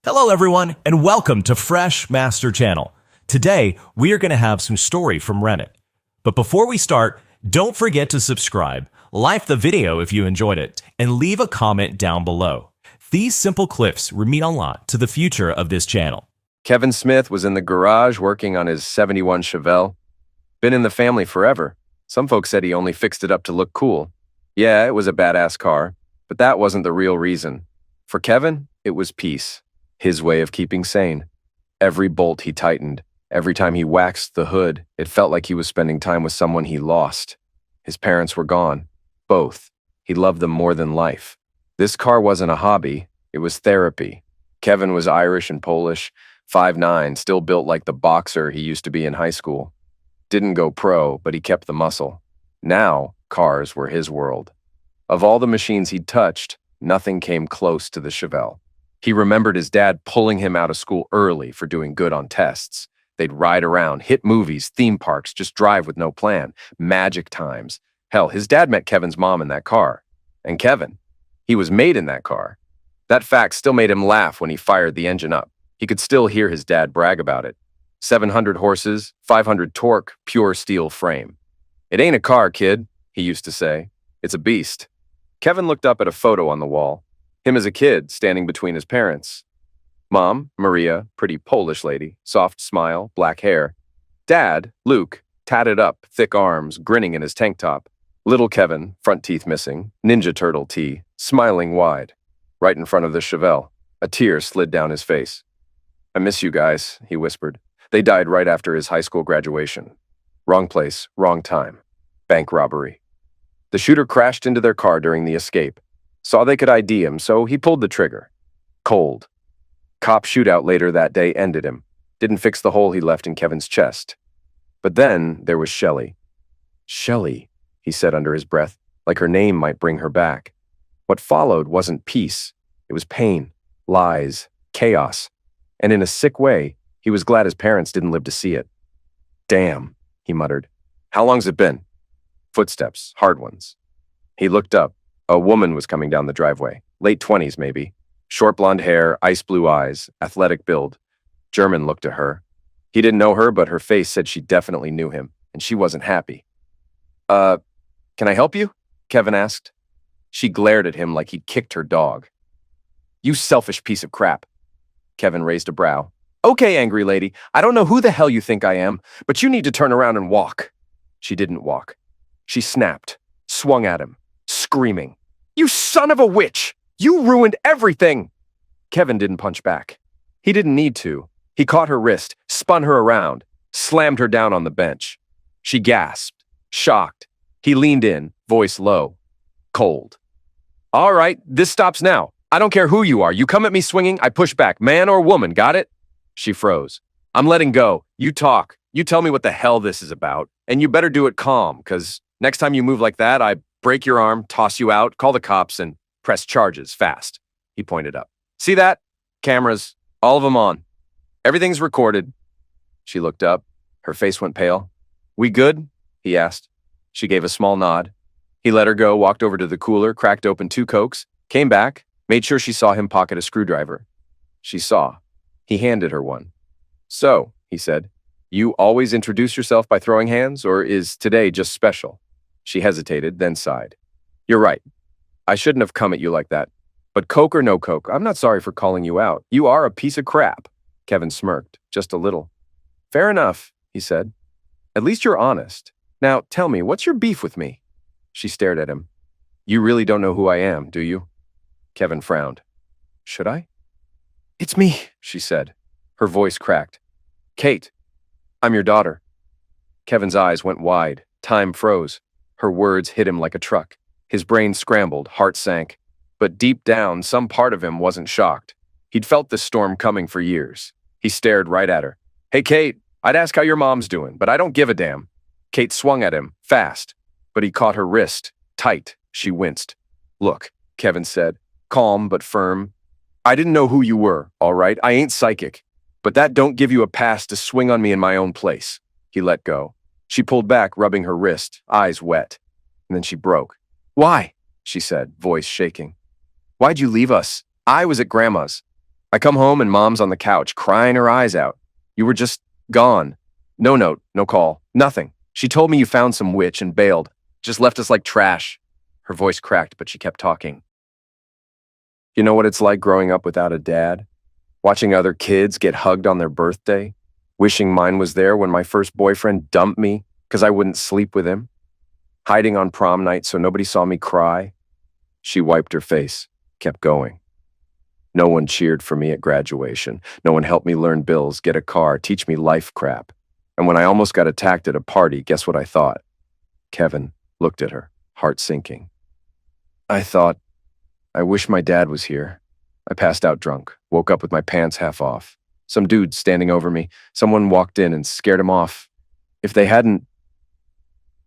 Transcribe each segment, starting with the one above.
Hello everyone, and welcome to Fresh Master Channel. Today, we are going to have some story from Reddit. But before we start, don't forget to subscribe, like the video if you enjoyed it, and leave a comment down below. These simple clips mean a lot to the future of this channel. Kevin Smith was in the garage working on his '71 Chevelle. Been in the family forever. Some folks said he only fixed it up to look cool. Yeah, it was a badass car, but that wasn't the real reason. For Kevin, it was peace. His way of keeping sane. Every bolt he tightened, every time he waxed the hood, it felt like he was spending time with someone he lost. His parents were gone. Both. He loved them more than life. This car wasn't a hobby, it was therapy. Kevin was Irish and Polish, 5'9", still built like the boxer he used to be in high school. Didn't go pro, but he kept the muscle. Now, cars were his world. Of all the machines he'd touched, nothing came close to the Chevelle. He remembered his dad pulling him out of school early for doing good on tests. They'd ride around, hit movies, theme parks, just drive with no plan. Magic times. Hell, his dad met Kevin's mom in that car. And Kevin, he was made in that car. That fact still made him laugh when he fired the engine up. He could still hear his dad brag about it. 700 horses, 500 torque, pure steel frame. "It ain't a car, kid," he used to say. "It's a beast." Kevin looked up at a photo on the wall. Him as a kid, standing between his parents. Mom, Maria, pretty Polish lady, soft smile, black hair. Dad, Luke, tatted up, thick arms, grinning in his tank top. Little Kevin, front teeth missing, Ninja Turtle tee, smiling wide. Right in front of the Chevelle, a tear slid down his face. "I miss you guys," he whispered. They died right after his high school graduation. Wrong place, wrong time. Bank robbery. The shooter crashed into their car during the escape. Saw they could ID him, so he pulled the trigger. Cold. Cop shootout later that day ended him. Didn't fix the hole he left in Kevin's chest. But then there was Shelley. "Shelley," he said under his breath, like her name might bring her back. What followed wasn't peace. It was pain, lies, chaos. And in a sick way, he was glad his parents didn't live to see it. "Damn," he muttered. "How long's it been?" Footsteps, hard ones. He looked up. A woman was coming down the driveway, late 20s maybe. Short blonde hair, ice blue eyes, athletic build. German looked at her. He didn't know her, but her face said she definitely knew him, and she wasn't happy. Can I help you?" Kevin asked. She glared at him like he'd kicked her dog. "You selfish piece of crap." Kevin raised a brow. "Okay, angry lady, I don't know who the hell you think I am, but you need to turn around and walk." She didn't walk. She snapped, swung at him, screaming, "You son of a witch! You ruined everything!" Kevin didn't punch back. He didn't need to. He caught her wrist, spun her around, slammed her down on the bench. She gasped, shocked. He leaned in, voice low, cold. "All right, this stops now. I don't care who you are. You come at me swinging, I push back, man or woman, got it?" She froze. "I'm letting go. You talk. You tell me what the hell this is about. And you better do it calm, because next time you move like that, I break your arm, toss you out, call the cops, and press charges fast." He pointed up. "See that? Cameras, all of them on. Everything's recorded." She looked up. Her face went pale. "We good?" he asked. She gave a small nod. He let her go, walked over to the cooler, cracked open 2 Cokes, came back, made sure she saw him pocket a screwdriver. She saw. He handed her one. "So," he said, "you always introduce yourself by throwing hands, or is today just special?" She hesitated, then sighed. "You're right. I shouldn't have come at you like that. But Coke or no Coke, I'm not sorry for calling you out. You are a piece of crap." Kevin smirked, just a little. "Fair enough," he said. "At least you're honest. Now, tell me, what's your beef with me?" She stared at him. "You really don't know who I am, do you?" Kevin frowned. "Should I?" "It's me," she said. Her voice cracked. "Kate, I'm your daughter." Kevin's eyes went wide. Time froze. Her words hit him like a truck. His brain scrambled, heart sank. But deep down, some part of him wasn't shocked. He'd felt this storm coming for years. He stared right at her. "Hey, Kate, I'd ask how your mom's doing, but I don't give a damn." Kate swung at him, fast. But he caught her wrist, tight. She winced. "Look," Kevin said, calm but firm. "I didn't know who you were, all right? I ain't psychic. But that don't give you a pass to swing on me in my own place." He let go. She pulled back, rubbing her wrist, eyes wet. And then she broke. "Why?" she said, voice shaking. "Why'd you leave us? I was at Grandma's." I come home and Mom's on the couch, crying her eyes out. You were just gone. No note, no call, nothing. She told me you found some witch and bailed. Just left us like trash. Her voice cracked, but she kept talking. You know what it's like growing up without a dad? Watching other kids get hugged on their birthday? Wishing mine was there when my first boyfriend dumped me because I wouldn't sleep with him? Hiding on prom night so nobody saw me cry? She wiped her face, kept going. No one cheered for me at graduation. No one helped me learn bills, get a car, teach me life crap. And when I almost got attacked at a party, guess what I thought? Kevin looked at her, heart sinking. I thought, I wish my dad was here. I passed out drunk, woke up with my pants half off. Some dude standing over me. Someone walked in and scared him off. If they hadn't,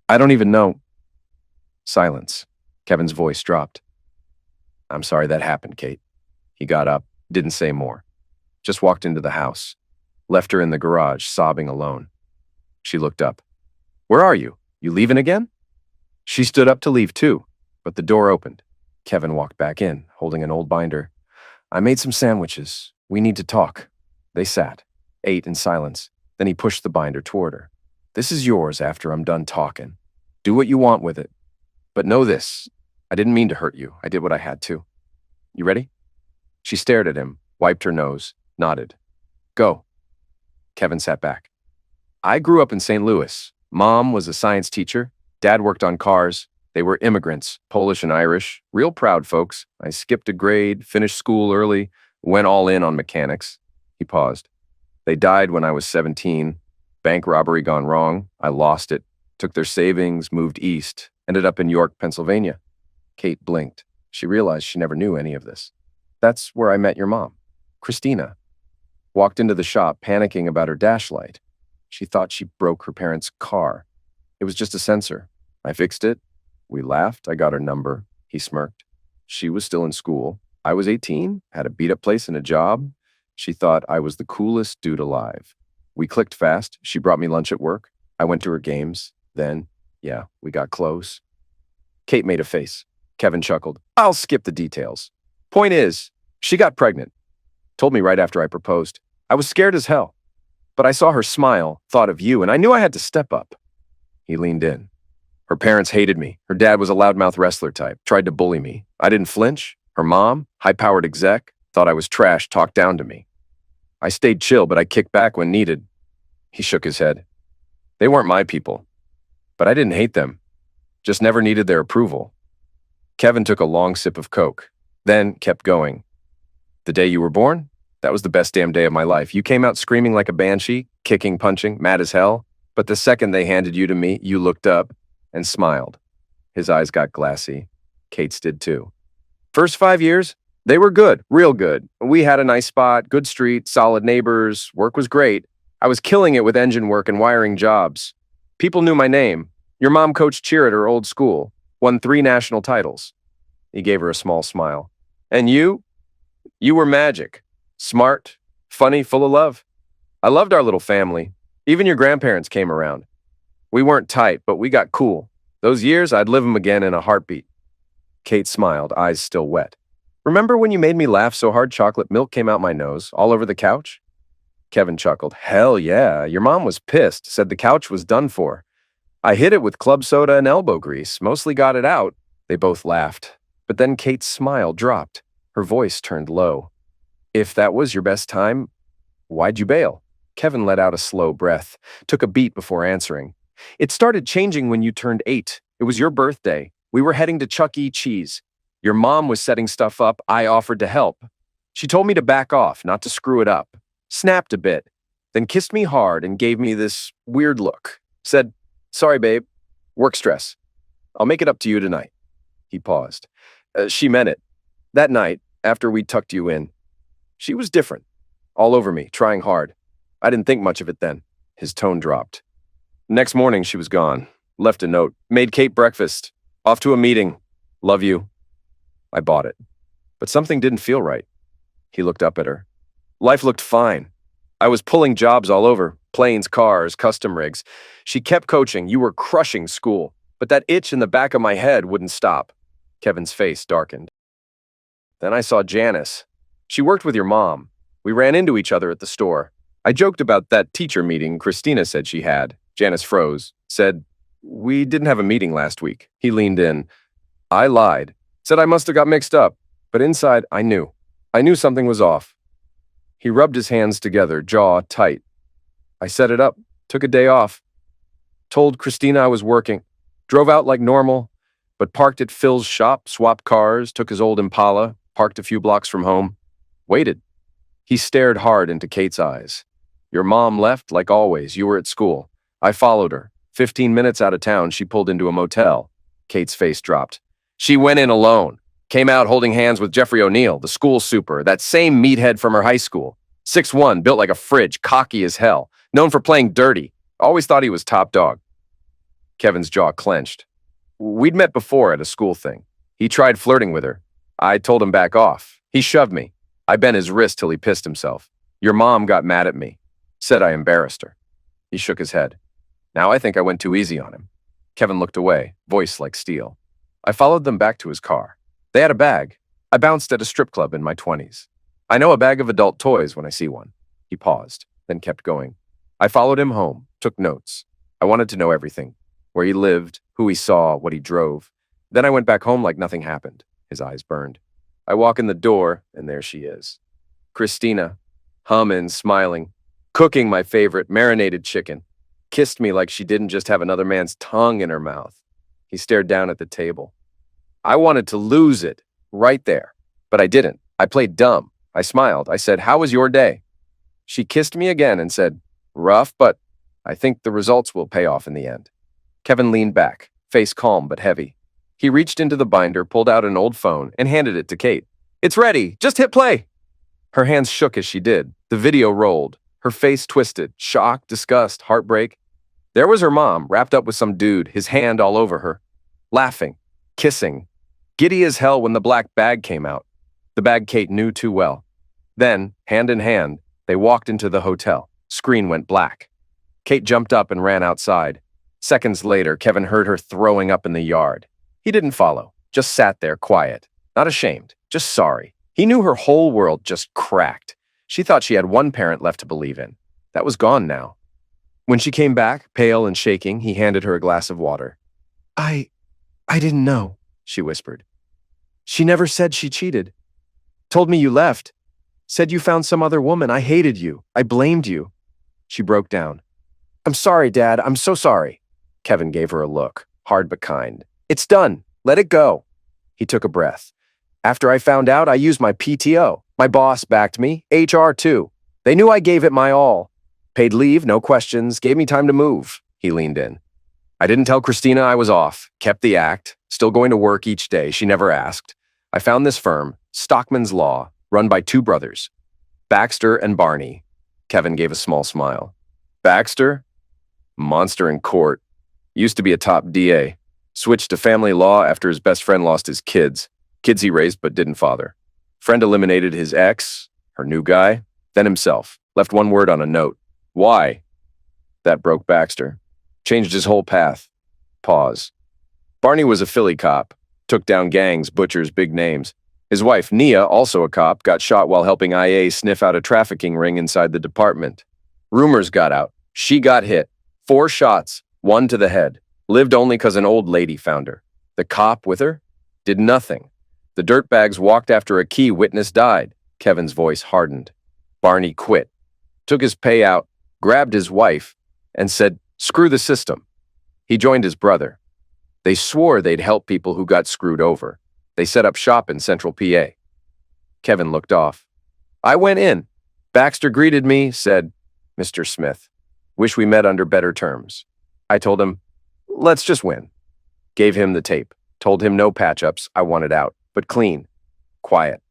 I don't even know. Silence. Kevin's voice dropped. I'm sorry that happened, Kate. He got up, didn't say more. Just walked into the house. Left her in the garage, sobbing alone. She looked up. Where are you? You leaving again? She stood up to leave too, but the door opened. Kevin walked back in, holding an old binder. I made some sandwiches. We need to talk. They sat, ate in silence. Then he pushed the binder toward her. This is yours after I'm done talking. Do what you want with it. But know this, I didn't mean to hurt you. I did what I had to. You ready? She stared at him, wiped her nose, nodded. Go. Kevin sat back. I grew up in St. Louis. Mom was a science teacher. Dad worked on cars. They were immigrants, Polish and Irish, real proud folks. I skipped a grade, finished school early, went all in on mechanics. He paused. They died when I was 17. Bank robbery gone wrong. I lost it. Took their savings, moved east, ended up in York, Pennsylvania. Kate blinked. She realized she never knew any of this. That's where I met your mom, Christina. Walked into the shop, panicking about her dash light. She thought she broke her parents' car. It was just a sensor. I fixed it. We laughed. I got her number. He smirked. She was still in school. I was 18, had a beat-up place and a job. She thought I was the coolest dude alive. We clicked fast. She brought me lunch at work. I went to her games. Then, we got close. Kate made a face. Kevin chuckled. I'll skip the details. Point is, she got pregnant. Told me right after I proposed. I was scared as hell. But I saw her smile, thought of you, and I knew I had to step up. He leaned in. Her parents hated me. Her dad was a loudmouth wrestler type, tried to bully me. I didn't flinch. Her mom, high-powered exec, thought I was trash, talked down to me. I stayed chill, but I kicked back when needed. He shook his head. They weren't my people. But I didn't hate them. Just never needed their approval. Kevin took a long sip of Coke, then kept going. The day you were born? That was the best damn day of my life. You came out screaming like a banshee, kicking, punching, mad as hell. But the second they handed you to me, you looked up and smiled. His eyes got glassy. Kate's did too. First 5 years, they were good, real good. We had a nice spot, good street, solid neighbors, work was great. I was killing it with engine work and wiring jobs. People knew my name. Your mom coached cheer at her old school, won 3 national titles. He gave her a small smile. And you? You were magic. Smart, funny, full of love. I loved our little family. Even your grandparents came around. We weren't tight, but we got cool. Those years, I'd live them again in a heartbeat. Kate smiled, eyes still wet. Remember when you made me laugh so hard chocolate milk came out my nose, all over the couch? Kevin chuckled. Hell yeah, your mom was pissed, said the couch was done for. I hit it with club soda and elbow grease, mostly got it out. They both laughed. But then Kate's smile dropped. Her voice turned low. If that was your best time, why'd you bail? Kevin let out a slow breath, took a beat before answering. It started changing when you turned 8. It was your birthday. We were heading to Chuck E. Cheese. Your mom was setting stuff up. I offered to help. She told me to back off, not to screw it up. Snapped a bit, then kissed me hard and gave me this weird look. Said, sorry, babe. Work stress. I'll make it up to you tonight. He paused. She meant it. That night, after we tucked you in, she was different. All over me, trying hard. I didn't think much of it then. His tone dropped. Next morning, she was gone. Left a note. Made Kate breakfast. Off to a meeting. Love you. I bought it. But something didn't feel right. He looked up at her. Life looked fine. I was pulling jobs all over. Planes, cars, custom rigs. She kept coaching. You were crushing school. But that itch in the back of my head wouldn't stop. Kevin's face darkened. Then I saw Janice. She worked with your mom. We ran into each other at the store. I joked about that teacher meeting Christina said she had. Janice froze, said, "We didn't have a meeting last week." He leaned in. I lied, said I must have got mixed up, but inside I knew. I knew something was off. He rubbed his hands together, jaw tight. I set it up, took a day off. Told Christina I was working. Drove out like normal, but parked at Phil's shop, swapped cars, took his old Impala, parked a few blocks from home. Waited. He stared hard into Kate's eyes. "Your mom left, like always. You were at school. I followed her. 15 minutes out of town, she pulled into a motel." Kate's face dropped. "She went in alone. Came out holding hands with Jeffrey O'Neill, the school super, that same meathead from her high school. 6'1", built like a fridge, cocky as hell, known for playing dirty. Always thought he was top dog." Kevin's jaw clenched. "We'd met before at a school thing. He tried flirting with her. I told him back off. He shoved me. I bent his wrist till he pissed himself. Your mom got mad at me. Said I embarrassed her." He shook his head. "Now I think I went too easy on him." Kevin looked away, voice like steel. "I followed them back to his car. They had a bag. I bounced at a strip club in my 20s. I know a bag of adult toys when I see one." He paused, then kept going. "I followed him home, took notes. I wanted to know everything. Where he lived, who he saw, what he drove. Then I went back home like nothing happened." His eyes burned. "I walk in the door, and there she is. Christina, humming, smiling, cooking my favorite marinated chicken. Kissed me like she didn't just have another man's tongue in her mouth." He stared down at the table. "I wanted to lose it, right there. But I didn't. I played dumb. I smiled. I said, 'How was your day?' She kissed me again and said, 'Rough, but I think the results will pay off in the end.'" Kevin leaned back, face calm but heavy. He reached into the binder, pulled out an old phone, and handed it to Kate. "It's ready. Just hit play." Her hands shook as she did. The video rolled. Her face twisted. Shock, disgust, heartbreak. There was her mom, wrapped up with some dude, his hand all over her. Laughing. Kissing. Giddy as hell when the black bag came out. The bag Kate knew too well. Then, hand in hand, they walked into the hotel. Screen went black. Kate jumped up and ran outside. Seconds later, Kevin heard her throwing up in the yard. He didn't follow, just sat there quiet, not ashamed, just sorry. He knew her whole world just cracked. She thought she had one parent left to believe in. That was gone now. When she came back, pale and shaking, he handed her a glass of water. I didn't know," she whispered. "She never said she cheated. Told me you left. Said you found some other woman. I hated you. I blamed you." She broke down. "I'm sorry, Dad. I'm so sorry." Kevin gave her a look, hard but kind. "It's done. Let it go." He took a breath. "After I found out, I used my PTO. My boss backed me, HR too. They knew I gave it my all. Paid leave, no questions, gave me time to move." He leaned in. "I didn't tell Christina I was off, kept the act, still going to work each day, she never asked. I found this firm, Stockman's Law, run by two brothers, Baxter and Barney." Kevin gave a small smile. "Baxter? Monster in court. Used to be a top DA. Switched to family law after his best friend lost his kids. Kids he raised but didn't father. Friend eliminated his ex, her new guy, then himself. Left one word on a note. Why? That broke Baxter. Changed his whole path. Pause. Barney was a Philly cop. Took down gangs, butchers, big names. His wife, Nia, also a cop, got shot while helping IA sniff out a trafficking ring inside the department. Rumors got out. She got hit. 4 shots, 1 to the head. Lived only 'cause an old lady found her. The cop with her? Did nothing. The dirtbags walked after a key witness died. Kevin's voice hardened. Barney quit. Took his payout, grabbed his wife, and said, "Screw the system." He joined his brother. They swore they'd help people who got screwed over. They set up shop in central PA. Kevin looked off. I went in. Baxter greeted me, said, "Mr. Smith, wish we met under better terms." I told him, "Let's just win." Gave him the tape. Told him no patch-ups, I wanted out, but clean. Quiet.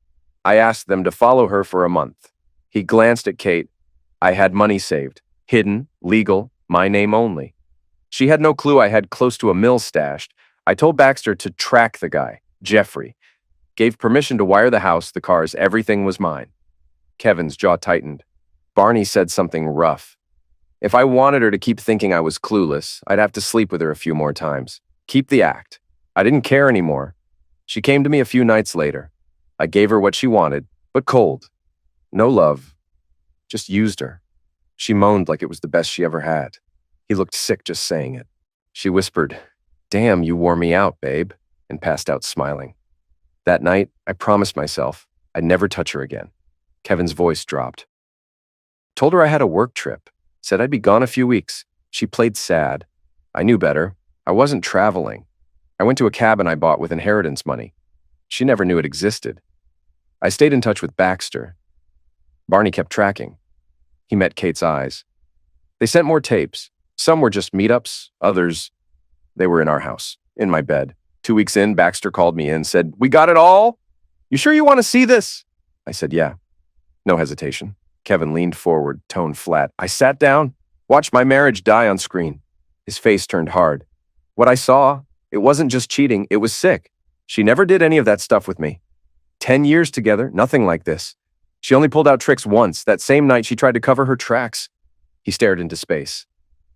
I asked them to follow her for a month. He glanced at Kate. I had money saved. Hidden, legal, my name only. She had no clue I had close to $1 million stashed. I told Baxter to track the guy, Jeffrey. Gave permission to wire the house, the cars, everything was mine. Kevin's jaw tightened. Barney said something rough. If I wanted her to keep thinking I was clueless, I'd have to sleep with her a few more times. Keep the act. I didn't care anymore. She came to me a few nights later. I gave her what she wanted, but cold. No love, just used her. She moaned like it was the best she ever had. He looked sick just saying it. She whispered, "Damn, you wore me out, babe," and passed out smiling. That night, I promised myself I'd never touch her again. Kevin's voice dropped. Told her I had a work trip. Said I'd be gone a few weeks. She played sad. I knew better. I wasn't traveling. I went to a cabin I bought with inheritance money. She never knew it existed. I stayed in touch with Baxter. Barney kept tracking. He met Kate's eyes. They sent more tapes. Some were just meetups, others, they were in our house, in my bed. 2 weeks in, Baxter called me in, said, "We got it all? You sure you want to see this?" I said, "Yeah." No hesitation. Kevin leaned forward, tone flat. I sat down, watched my marriage die on screen. His face turned hard. What I saw, it wasn't just cheating, it was sick. She never did any of that stuff with me. 10 years together, nothing like this. She only pulled out tricks once, that same night she tried to cover her tracks. He stared into space.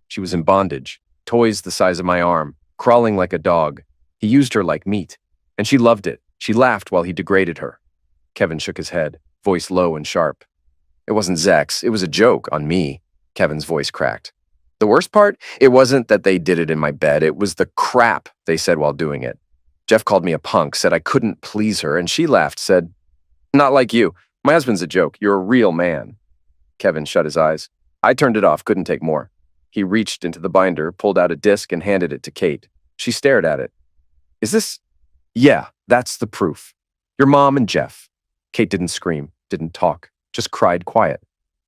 She was in bondage, toys the size of my arm, crawling like a dog. He used her like meat, and she loved it. She laughed while he degraded her. Kevin shook his head, voice low and sharp. It wasn't Zach's, it was a joke on me. Kevin's voice cracked. The worst part, it wasn't that they did it in my bed, it was the crap they said while doing it. Jeff called me a punk, said I couldn't please her, and she laughed, said, "Not like you. My husband's a joke. You're a real man." Kevin shut his eyes. I turned it off, couldn't take more. He reached into the binder, pulled out a disc, and handed it to Kate. She stared at it. "Is this?" "Yeah, that's the proof. Your mom and Jeff." Kate didn't scream, didn't talk, just cried quiet.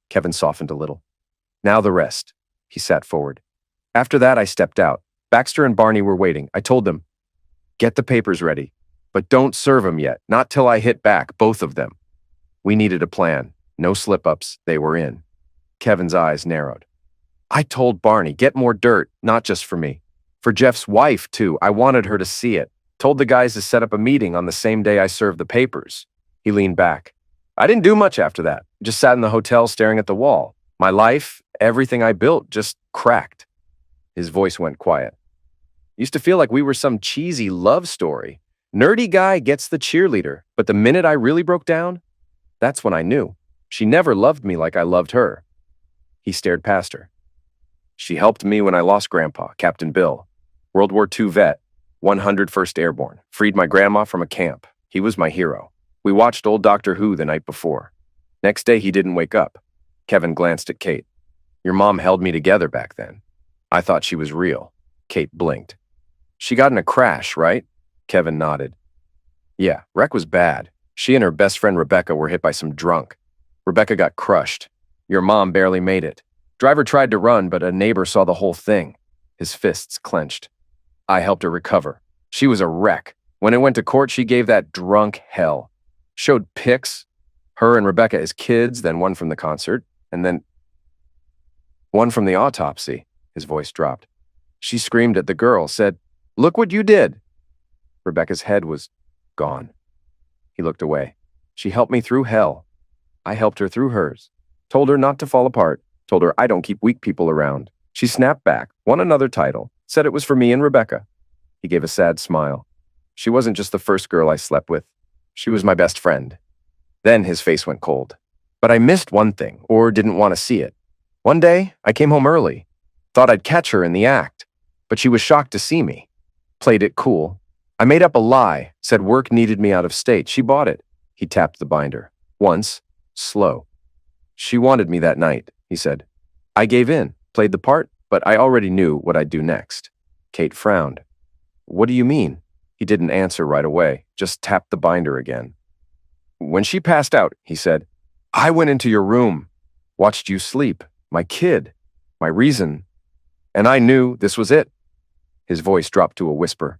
Kevin softened a little. "Now the rest." He sat forward. After that, I stepped out. Baxter and Barney were waiting. I told them, "Get the papers ready, but don't serve them yet, not till I hit back, both of them." We needed a plan. No slip-ups, they were in. Kevin's eyes narrowed. I told Barney, get more dirt, not just for me. For Jeff's wife, too. I wanted her to see it. Told the guys to set up a meeting on the same day I served the papers. He leaned back. I didn't do much after that. Just sat in the hotel staring at the wall. My life, everything I built, just cracked. His voice went quiet. Used to feel like we were some cheesy love story. Nerdy guy gets the cheerleader, but the minute I really broke down, that's when I knew. She never loved me like I loved her. He stared past her. She helped me when I lost Grandpa, Captain Bill. World War II vet, 101st Airborne. Freed my grandma from a camp. He was my hero. We watched old Doctor Who the night before. Next day, he didn't wake up. Kevin glanced at Kate. Your mom held me together back then. I thought she was real. Kate blinked. She got in a crash, right? Kevin nodded. Yeah, wreck was bad. She and her best friend Rebecca were hit by some drunk. Rebecca got crushed. Your mom barely made it. Driver tried to run, but a neighbor saw the whole thing. His fists clenched. I helped her recover. She was a wreck. When it went to court, she gave that drunk hell. Showed pics, her and Rebecca as kids, then one from the concert, and then one from the autopsy. His voice dropped. She screamed at the girl, said, "Look what you did." Rebecca's head was gone. He looked away. She helped me through hell. I helped her through hers. Told her not to fall apart. Told her I don't keep weak people around. She snapped back, won another title, said it was for me and Rebecca. He gave a sad smile. She wasn't just the first girl I slept with. She was my best friend. Then his face went cold. But I missed one thing, or didn't want to see it. One day, I came home early. Thought I'd catch her in the act. But she was shocked to see me. Played it cool. I made up a lie, said work needed me out of state. She bought it. He tapped the binder. Once, slow. She wanted me that night, he said. I gave in, played the part, but I already knew what I'd do next. Kate frowned. What do you mean? He didn't answer right away, just tapped the binder again. When she passed out, he said, I went into your room, watched you sleep, my kid, my reason, and I knew this was it. His voice dropped to a whisper.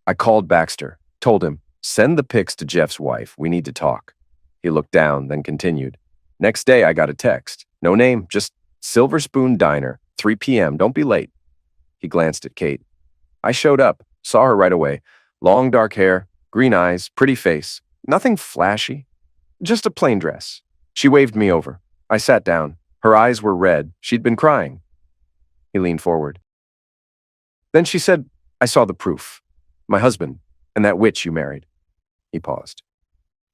I called Baxter, told him, send the pics to Jeff's wife, we need to talk. He looked down, then continued. Next day, I got a text. No name, just Silver Spoon Diner, 3 p.m., don't be late. He glanced at Kate. I showed up, saw her right away. Long dark hair, green eyes, pretty face. Nothing flashy. Just a plain dress. She waved me over. I sat down. Her eyes were red. She'd been crying. He leaned forward. Then she said, I saw the proof. My husband, and that witch you married. He paused.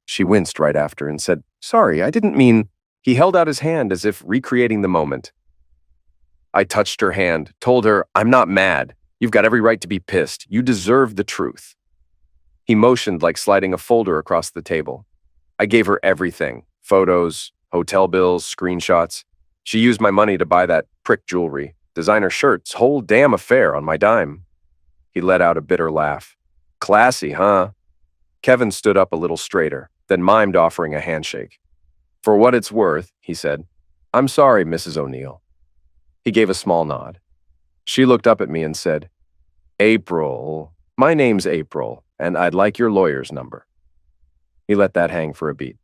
She winced right after and said, sorry, I didn't mean... He held out his hand as if recreating the moment. I touched her hand, told her, "I'm not mad. You've got every right to be pissed. You deserve the truth." He motioned like sliding a folder across the table. I gave her everything: photos, hotel bills, screenshots. She used my money to buy that prick jewelry, designer shirts, whole damn affair on my dime. He let out a bitter laugh. Classy, huh? Kevin stood up a little straighter, then mimed offering a handshake. "For what it's worth," he said, "I'm sorry, Mrs. O'Neill." He gave a small nod. She looked up at me and said, "April, my name's April, and I'd like your lawyer's number." He let that hang for a beat.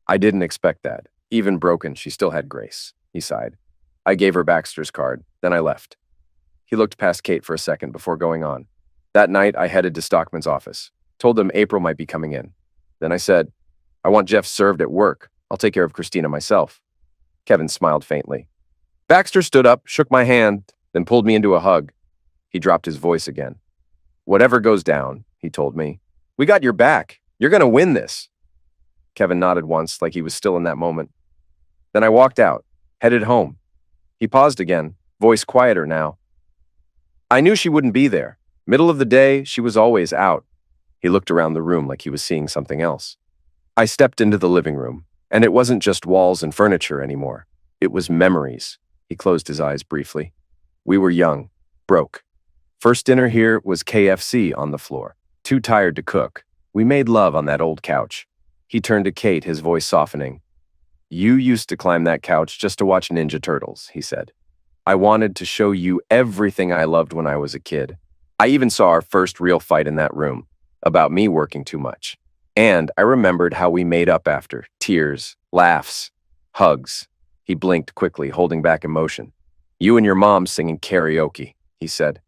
"I didn't expect that. Even broken, she still had grace," he sighed. I gave her Baxter's card, then I left. He looked past Kate for a second before going on. That night, I headed to Stockman's office, told them April might be coming in. Then I said, "I want Jeff served at work. I'll take care of Christina myself." Kevin smiled faintly. Baxter stood up, shook my hand, then pulled me into a hug. He dropped his voice again. "Whatever goes down," he told me, "we got your back. You're going to win this." Kevin nodded once, like he was still in that moment. Then I walked out, headed home. He paused again, voice quieter now. I knew she wouldn't be there. Middle of the day, she was always out. He looked around the room like he was seeing something else. I stepped into the living room, and it wasn't just walls and furniture anymore. It was memories. He closed his eyes briefly. We were young, broke. First dinner here was KFC on the floor. Too tired to cook. We made love on that old couch. He turned to Kate, his voice softening. "You used to climb that couch just to watch Ninja Turtles," he said. "I wanted to show you everything I loved when I was a kid. I even saw our first real fight in that room, about me working too much. And I remembered how we made up after. Tears, laughs, hugs." He blinked quickly, holding back emotion. "You and your mom singing karaoke," he said.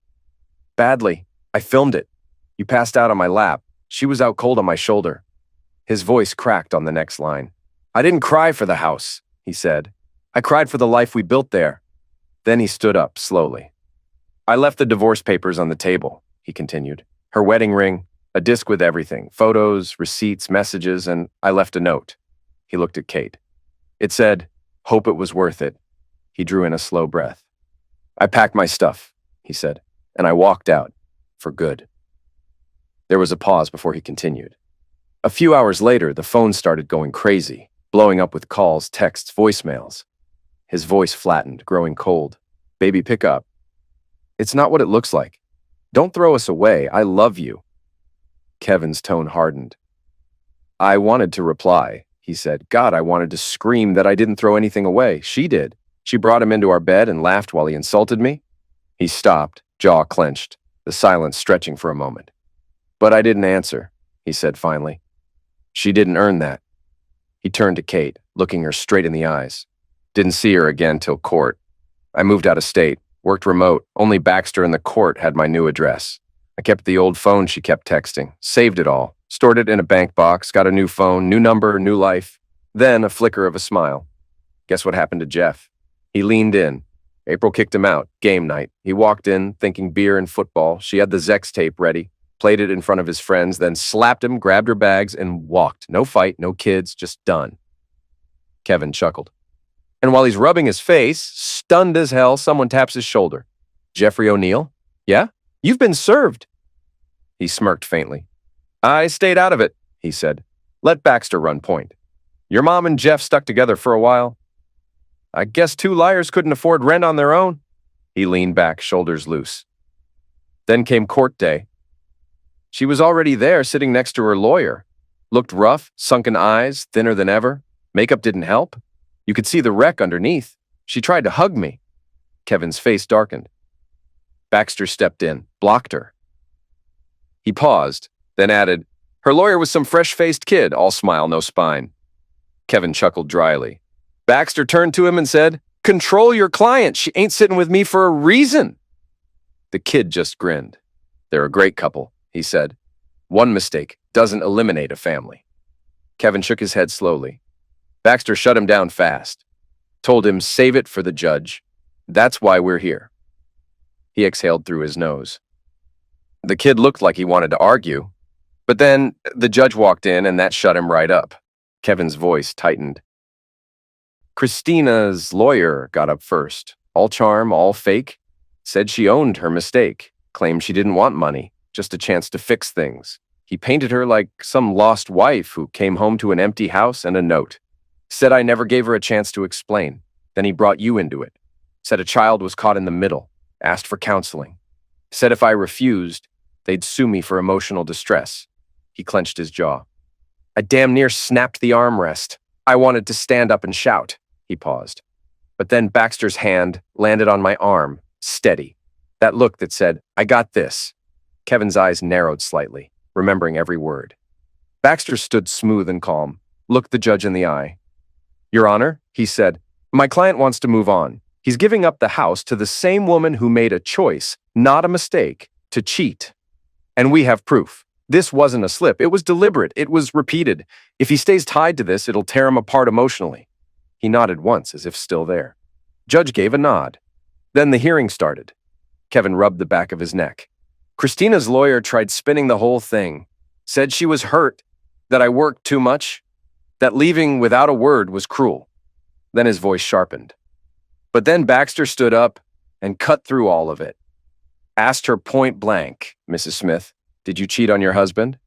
"Badly. I filmed it. You passed out on my lap. She was out cold on my shoulder." His voice cracked on the next line. "I didn't cry for the house," he said. "I cried for the life we built there." Then he stood up slowly. "I left the divorce papers on the table," he continued. "Her wedding ring, a disc with everything, photos, receipts, messages, and I left a note." He looked at Kate. It said, "Hope it was worth it." He drew in a slow breath. "I packed my stuff," he said, "and I walked out. For good." There was a pause before he continued. A few hours later, the phone started going crazy, blowing up with calls, texts, voicemails. His voice flattened, growing cold. "Baby, pick up. It's not what it looks like. Don't throw us away. I love you." Kevin's tone hardened. I wanted to reply. He said, "God, I wanted to scream that I didn't throw anything away. She did. She brought him into our bed and laughed while he insulted me." He stopped, jaw clenched, the silence stretching for a moment. "But I didn't answer," he said finally. "She didn't earn that." He turned to Kate, looking her straight in the eyes. "Didn't see her again till court. I moved out of state, worked remote. Only Baxter and the court had my new address. I kept the old phone she kept texting, saved it all, stored it in a bank box, got a new phone, new number, new life." Then a flicker of a smile. "Guess what happened to Jeff?" He leaned in. April kicked him out. Game night. He walked in, thinking beer and football. She had the Zex tape ready, played it in front of his friends, then slapped him, grabbed her bags, and walked. No fight, no kids, just done. Kevin chuckled. And while he's rubbing his face, stunned as hell, someone taps his shoulder. "Jeffrey O'Neill? Yeah? You've been served." He smirked faintly. "I stayed out of it," he said. "Let Baxter run point. Your mom and Jeff stuck together for a while. I guess two liars couldn't afford rent on their own." He leaned back, shoulders loose. Then came court day. She was already there, sitting next to her lawyer. Looked rough, sunken eyes, thinner than ever. Makeup didn't help. You could see the wreck underneath. She tried to hug me. Kevin's face darkened. Baxter stepped in, blocked her. He paused, then added, "Her lawyer was some fresh-faced kid, all smile, no spine." Kevin chuckled dryly. Baxter turned to him and said, "Control your client. She ain't sitting with me for a reason." The kid just grinned. "They're a great couple," he said. "One mistake doesn't eliminate a family." Kevin shook his head slowly. Baxter shut him down fast. Told him, "Save it for the judge. That's why we're here." He exhaled through his nose. The kid looked like he wanted to argue, but then the judge walked in and that shut him right up. Kevin's voice tightened. Christina's lawyer got up first. All charm, all fake. Said she owned her mistake. Claimed she didn't want money, just a chance to fix things. He painted her like some lost wife who came home to an empty house and a note. Said I never gave her a chance to explain. Then he brought you into it. Said a child was caught in the middle. Asked for counseling. Said if I refused, they'd sue me for emotional distress. He clenched his jaw. I damn near snapped the armrest. I wanted to stand up and shout. He paused. But then Baxter's hand landed on my arm, steady. That look that said, I got this. Kevin's eyes narrowed slightly, remembering every word. Baxter stood smooth and calm, looked the judge in the eye. Your Honor, he said, my client wants to move on. He's giving up the house to the same woman who made a choice, not a mistake, to cheat. And we have proof. This wasn't a slip. It was deliberate. It was repeated. If he stays tied to this, it'll tear him apart emotionally. He nodded once, as if still there. Judge gave a nod. Then the hearing started. Kevin rubbed the back of his neck. Christina's lawyer tried spinning the whole thing. Said she was hurt, that I worked too much, that leaving without a word was cruel. Then his voice sharpened. But then Baxter stood up and cut through all of it. Asked her point blank, Mrs. Smith, did you cheat on your husband?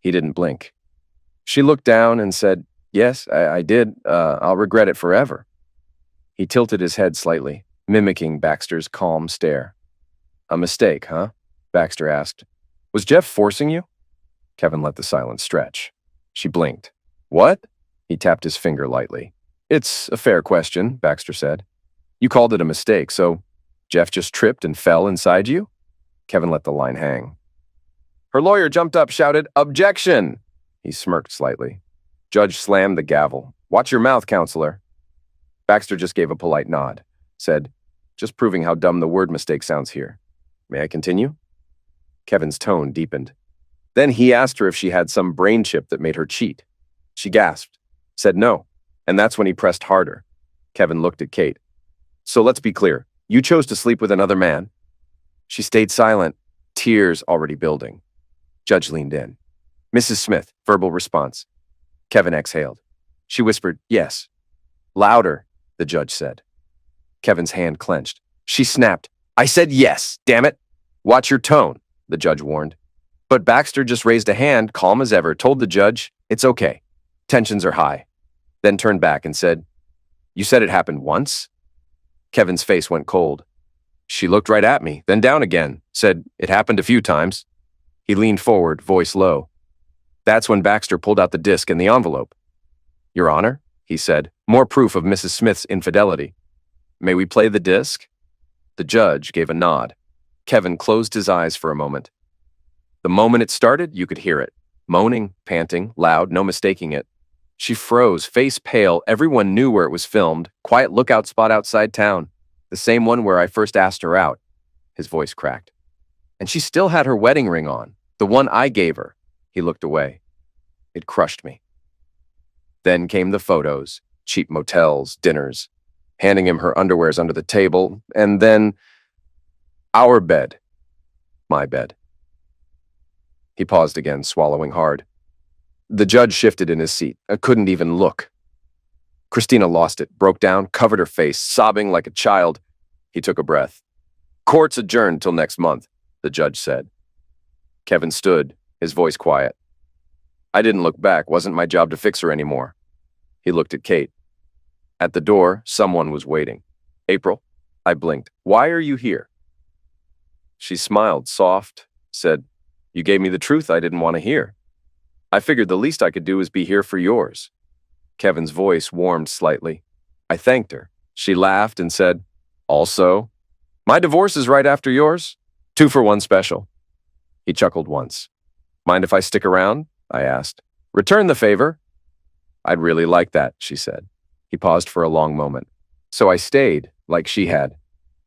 He didn't blink. She looked down and said, yes, I did. I'll regret it forever. He tilted his head slightly, mimicking Baxter's calm stare. A mistake, huh? Baxter asked. Was Jeff forcing you? Kevin let the silence stretch. She blinked. What? He tapped his finger lightly. It's a fair question, Baxter said. You called it a mistake, so Jeff just tripped and fell inside you? Kevin let the line hang. Her lawyer jumped up, shouted, objection! He smirked slightly. Judge slammed the gavel. Watch your mouth, counselor. Baxter just gave a polite nod. Said, just proving how dumb the word mistake sounds here. May I continue? Kevin's tone deepened. Then he asked her if she had some brain chip that made her cheat. She gasped, said no, and that's when he pressed harder. Kevin looked at Kate. So let's be clear. You chose to sleep with another man? She stayed silent, tears already building. Judge leaned in. Mrs. Smith, verbal response. Kevin exhaled. She whispered, yes. Louder, the judge said. Kevin's hand clenched. She snapped. I said yes, damn it. Watch your tone, the judge warned. But Baxter just raised a hand, calm as ever, told the judge, it's okay. Tensions are high. Then turned back and said, you said it happened once? Kevin's face went cold. She looked right at me, then down again, said, it happened a few times. He leaned forward, voice low. That's when Baxter pulled out the disc and the envelope. Your Honor, he said, more proof of Mrs. Smith's infidelity. May we play the disc? The judge gave a nod. Kevin closed his eyes for a moment. The moment it started, you could hear it. Moaning, panting, loud, no mistaking it. She froze, face pale. Everyone knew where it was filmed. Quiet lookout spot outside town. The same one where I first asked her out. His voice cracked. And she still had her wedding ring on. The one I gave her. He looked away. It crushed me. Then came the photos. Cheap motels, dinners. Handing him her underwears under the table. And then our bed. My bed. He paused again, swallowing hard. The judge shifted in his seat. I couldn't even look. Christina lost it, broke down, covered her face, sobbing like a child. He took a breath. Court's adjourned till next month, the judge said. Kevin stood, his voice quiet. I didn't look back. Wasn't my job to fix her anymore. He looked at Kate. At the door, someone was waiting. April? I blinked. Why are you here? She smiled, soft, said, you gave me the truth I didn't want to hear. I figured the least I could do is be here for yours. Kevin's voice warmed slightly. I thanked her. She laughed and said, also, my divorce is right after yours. 2-for-1 special. He chuckled once. Mind if I stick around? I asked. Return the favor. I'd really like that, she said. He paused for a long moment. So I stayed, like she had.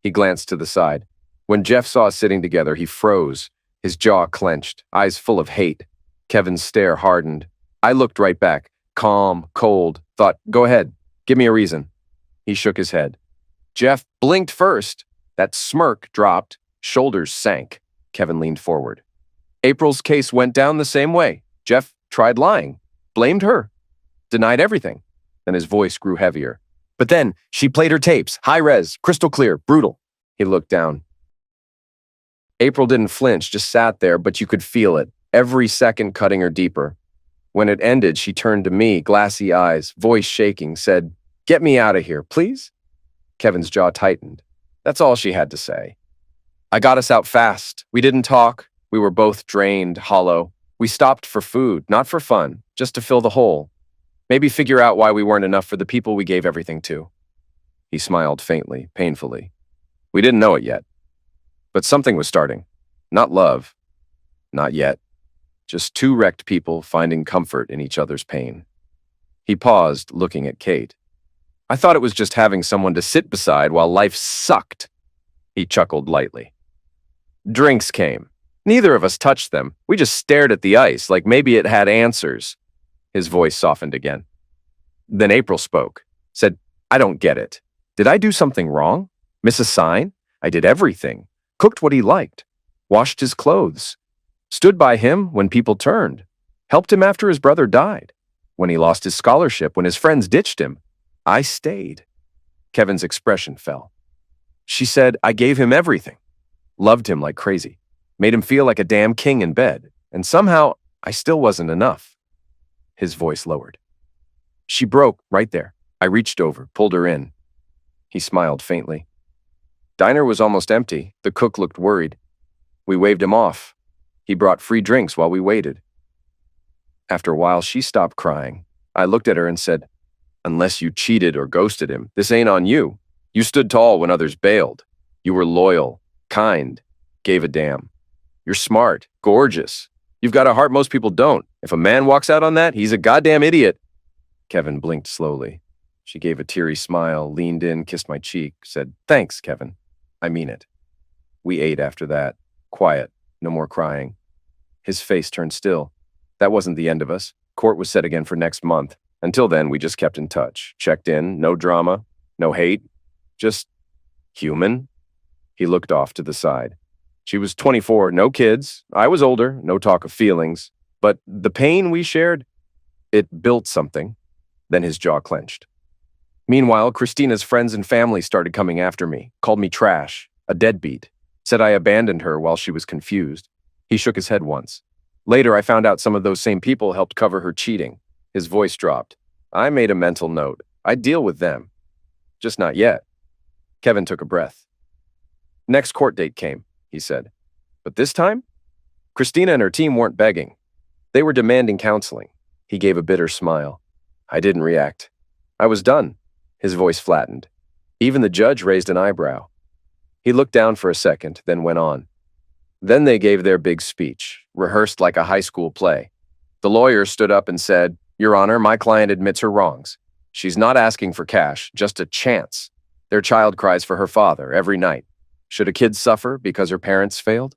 He glanced to the side. When Jeff saw us sitting together, he froze, his jaw clenched, eyes full of hate. Kevin's stare hardened. I looked right back, calm, cold, thought, go ahead, give me a reason. He shook his head. Jeff blinked first. That smirk dropped, shoulders sank. Kevin leaned forward. April's case went down the same way. Jeff tried lying, blamed her, denied everything. Then his voice grew heavier. But then she played her tapes, high res, crystal clear, brutal. He looked down. April didn't flinch, just sat there, but you could feel it, every second cutting her deeper. When it ended, she turned to me, glassy eyes, voice shaking, said, "Get me out of here, please?" Kevin's jaw tightened. That's all she had to say. I got us out fast. We didn't talk. We were both drained, hollow. We stopped for food, not for fun, just to fill the hole. Maybe figure out why we weren't enough for the people we gave everything to. He smiled faintly, painfully. We didn't know it yet. But something was starting. Not love. Not yet. Just two wrecked people finding comfort in each other's pain. He paused, looking at Kate. I thought it was just having someone to sit beside while life sucked. He chuckled lightly. Drinks came. Neither of us touched them. We just stared at the ice, like maybe it had answers. His voice softened again. Then April spoke, said, I don't get it. Did I do something wrong? Miss a sign? I did everything. Cooked what he liked. Washed his clothes. Stood by him when people turned. Helped him after his brother died. When he lost his scholarship, when his friends ditched him. I stayed. Kevin's expression fell. She said, I gave him everything. Loved him like crazy. Made him feel like a damn king in bed. And somehow, I still wasn't enough. His voice lowered. She broke right there. I reached over, pulled her in. He smiled faintly. Diner was almost empty. The cook looked worried. We waved him off. He brought free drinks while we waited. After a while, she stopped crying. I looked at her and said, unless you cheated or ghosted him, this ain't on you. You stood tall when others bailed. You were loyal, kind, gave a damn. You're smart, gorgeous. You've got a heart most people don't. If a man walks out on that, he's a goddamn idiot. Kevin blinked slowly. She gave a teary smile, leaned in, kissed my cheek, said, thanks, Kevin. I mean it. We ate after that. Quiet, no more crying. His face turned still. That wasn't the end of us. Court was set again for next month. Until then, we just kept in touch. Checked in, no drama, no hate. Just human. He looked off to the side. She was 24, no kids. I was older, no talk of feelings. But the pain we shared, it built something. Then his jaw clenched. Meanwhile, Christina's friends and family started coming after me, called me trash, a deadbeat, said I abandoned her while she was confused. He shook his head once. Later, I found out some of those same people helped cover her cheating. His voice dropped. I made a mental note. I'd deal with them. Just not yet. Kevin took a breath. Next court date came, he said. But this time, Christina and her team weren't begging. They were demanding counseling. He gave a bitter smile. I didn't react. I was done. His voice flattened. Even the judge raised an eyebrow. He looked down for a second, then went on. Then they gave their big speech, rehearsed like a high school play. The lawyer stood up and said, Your Honor, my client admits her wrongs. She's not asking for cash, just a chance. Their child cries for her father every night. Should a kid suffer because her parents failed?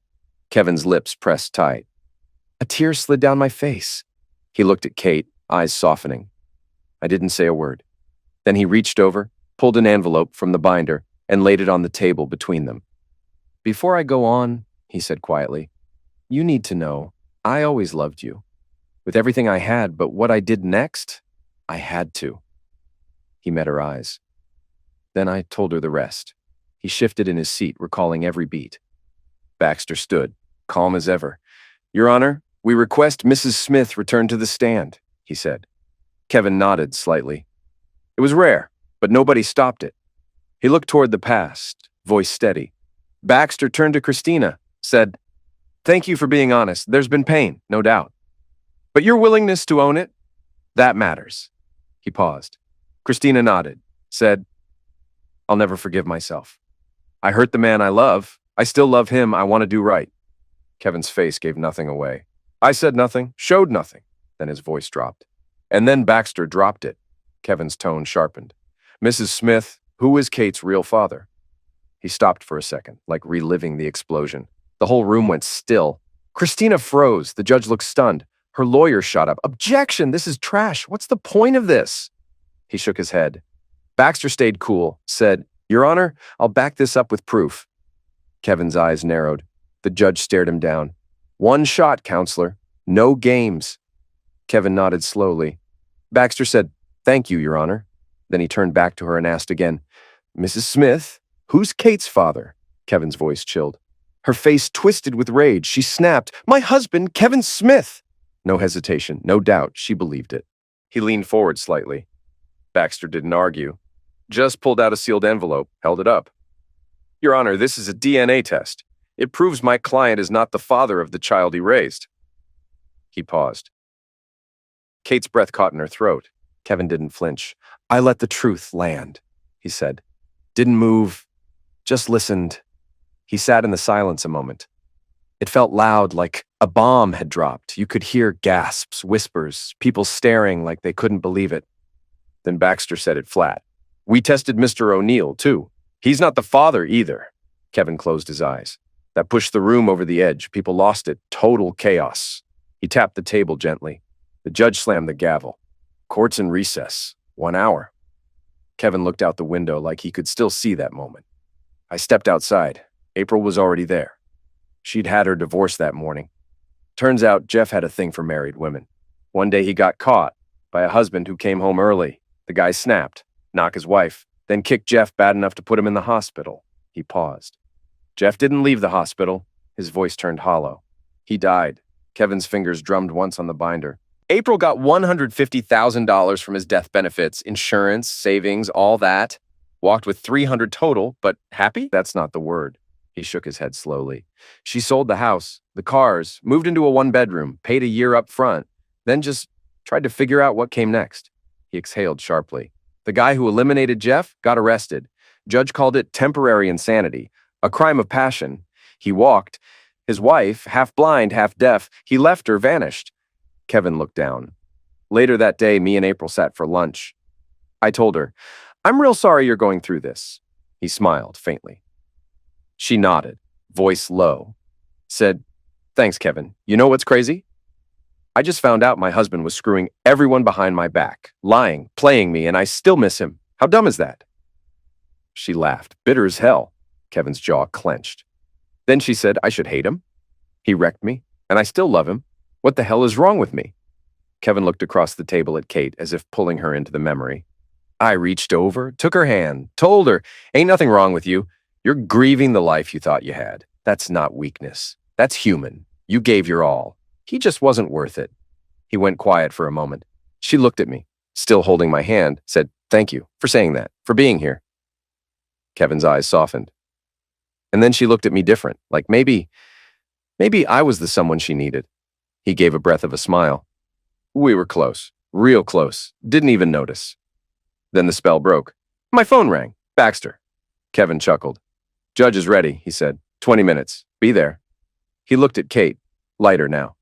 Kevin's lips pressed tight. A tear slid down my face. He looked at Kate, eyes softening. I didn't say a word. Then he reached over, pulled an envelope from the binder, and laid it on the table between them. Before I go on, he said quietly, you need to know, I always loved you. With everything I had, but what I did next, I had to. He met her eyes. Then I told her the rest. He shifted in his seat, recalling every beat. Baxter stood, calm as ever. Your Honor, we request Mrs. Smith return to the stand, he said. Kevin nodded slightly. It was rare, but nobody stopped it. He looked toward the past, voice steady. Baxter turned to Christina, said, Thank you for being honest. There's been pain, no doubt. But your willingness to own it, that matters. He paused. Christina nodded, said, I'll never forgive myself. I hurt the man I love. I still love him. I want to do right. Kevin's face gave nothing away. I said nothing, showed nothing. Then his voice dropped. And then Baxter dropped it. Kevin's tone sharpened. Mrs. Smith, who is Kate's real father? He stopped for a second, like reliving the explosion. The whole room went still. Christina froze. The judge looked stunned. Her lawyer shot up. Objection! This is trash. What's the point of this? He shook his head. Baxter stayed cool, said, Your Honor, I'll back this up with proof. Kevin's eyes narrowed. The judge stared him down. One shot, counselor. No games. Kevin nodded slowly. Baxter said, Thank you, Your Honor. Then he turned back to her and asked again, "Mrs. Smith, who's Kate's father?" Kevin's voice chilled. Her face twisted with rage. She snapped, "My husband, Kevin Smith!" No hesitation, no doubt, she believed it. He leaned forward slightly. Baxter didn't argue. Just pulled out a sealed envelope, held it up. "Your Honor, this is a DNA test. It proves my client is not the father of the child he raised." He paused. Kate's breath caught in her throat. Kevin didn't flinch. "I let the truth land," he said. Didn't move, just listened. He sat in the silence a moment. It felt loud, like a bomb had dropped. You could hear gasps, whispers, people staring like they couldn't believe it. Then Baxter said it flat. "We tested Mr. O'Neill, too. He's not the father either." Kevin closed his eyes. That pushed the room over the edge. People lost it. Total chaos. He tapped the table gently. The judge slammed the gavel. "Court's in recess. 1 hour." Kevin looked out the window like he could still see that moment. I stepped outside. April was already there. She'd had her divorce that morning. Turns out Jeff had a thing for married women. One day he got caught by a husband who came home early. The guy snapped, knocked his wife, then kicked Jeff bad enough to put him in the hospital. He paused. Jeff didn't leave the hospital. His voice turned hollow. He died. Kevin's fingers drummed once on the binder. April got $150,000 from his death benefits, insurance, savings, all that. Walked with $300 total, but happy? That's not the word. He shook his head slowly. She sold the house, the cars, moved into a 1-bedroom, paid a year up front, then just tried to figure out what came next. He exhaled sharply. The guy who eliminated Jeff got arrested. Judge called it temporary insanity, a crime of passion. He walked. His wife, half blind, half deaf, he left her, vanished. Kevin looked down. Later that day, me and April sat for lunch. I told her, "I'm real sorry you're going through this." He smiled faintly. She nodded, voice low, said, "Thanks, Kevin. You know what's crazy? I just found out my husband was screwing everyone behind my back, lying, playing me, and I still miss him. How dumb is that?" She laughed, bitter as hell. Kevin's jaw clenched. Then she said, "I should hate him. He wrecked me, and I still love him. What the hell is wrong with me?" Kevin looked across the table at Kate as if pulling her into the memory. I reached over, took her hand, told her, "Ain't nothing wrong with you. You're grieving the life you thought you had. That's not weakness. That's human. You gave your all. He just wasn't worth it." He went quiet for a moment. She looked at me, still holding my hand, said, "Thank you for saying that, for being here." Kevin's eyes softened. And then she looked at me different, like maybe I was the someone she needed. He gave a breath of a smile. "We were close, real close, didn't even notice." Then the spell broke. My phone rang. Baxter. Kevin chuckled. "Judge is ready," he said. 20 minutes. Be there." He looked at Kate, lighter now.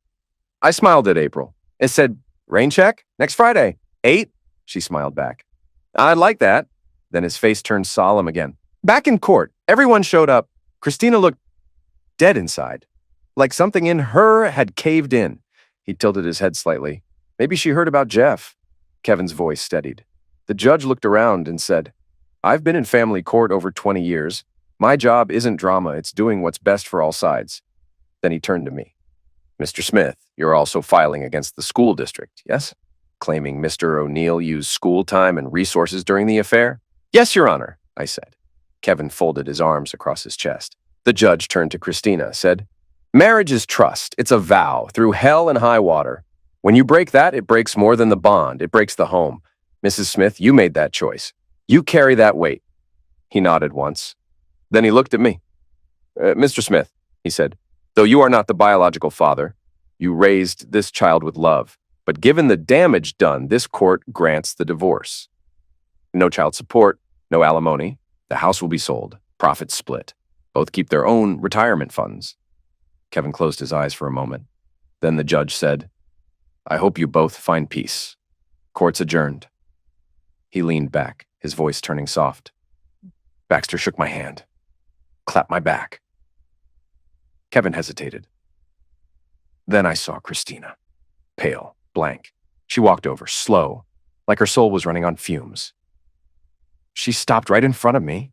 I smiled at April. It said, "Rain check? Next Friday. 8?" She smiled back. "I'd like that." Then his face turned solemn again. Back in court, everyone showed up. Christina looked dead inside, like something in her had caved in. He tilted his head slightly. Maybe she heard about Jeff. Kevin's voice steadied. The judge looked around and said, "I've been in family court over 20 years. My job isn't drama, it's doing what's best for all sides." Then he turned to me. "Mr. Smith, you're also filing against the school district, yes? Claiming Mr. O'Neill used school time and resources during the affair?" "Yes, Your Honor," I said. Kevin folded his arms across his chest. The judge turned to Christina, said, "Marriage is trust. It's a vow, through hell and high water. When you break that, it breaks more than the bond. It breaks the home. Mrs. Smith, you made that choice. You carry that weight." He nodded once. Then he looked at me. "Mr. Smith," he said, "though you are not the biological father, you raised this child with love. But given the damage done, this court grants the divorce. No child support, no alimony. The house will be sold. Profits split. Both keep their own retirement funds." Kevin closed his eyes for a moment. Then the judge said, "I hope you both find peace. Court's adjourned." He leaned back, his voice turning soft. Baxter shook my hand, clapped my back. Kevin hesitated. Then I saw Christina, pale, blank. She walked over, slow, like her soul was running on fumes. She stopped right in front of me.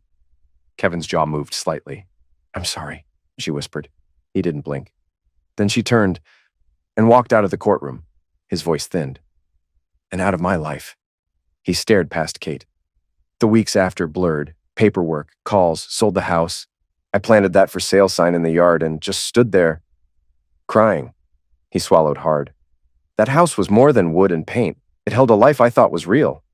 Kevin's jaw moved slightly. "I'm sorry," she whispered. He didn't blink. Then she turned and walked out of the courtroom. His voice thinned. "And out of my life." He stared past Kate. The weeks after blurred. Paperwork, calls, sold the house. I planted that for sale sign in the yard and just stood there, crying. He swallowed hard. That house was more than wood and paint. It held a life I thought was real.